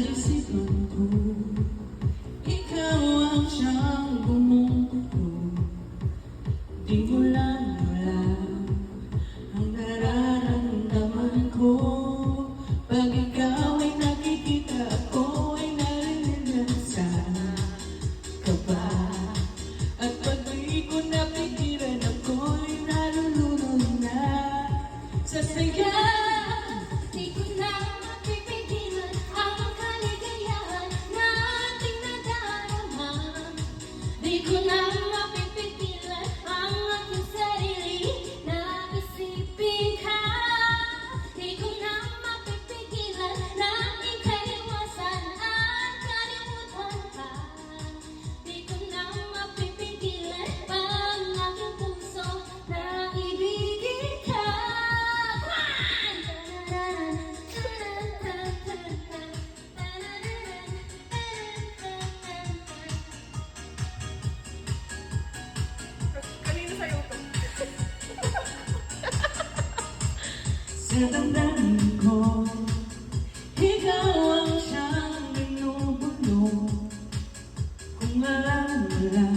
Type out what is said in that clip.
isipan ko, ikaw ang siyang bumubuo. Di mo lang ang nararamdaman ko. Pag ikaw ay nakikita, ako ay narinig. Sana ka ba? At pag di ko napigilan, ako'y nalulunod na sa saya. Di ko na mapipigilan ang kaligayahan na ating nadarama. Di ko na mapipigilan ang aking sarili na isipin ka. Di ko na mapipigilan na ikaiwasan at kalimutan ka. Di ko na mapipigilan ang aking puso na ibigin ka. Kanino sa'yo ito? Sa damdamin ko, ikaw ang siyang binubulong. Kung alam mo lang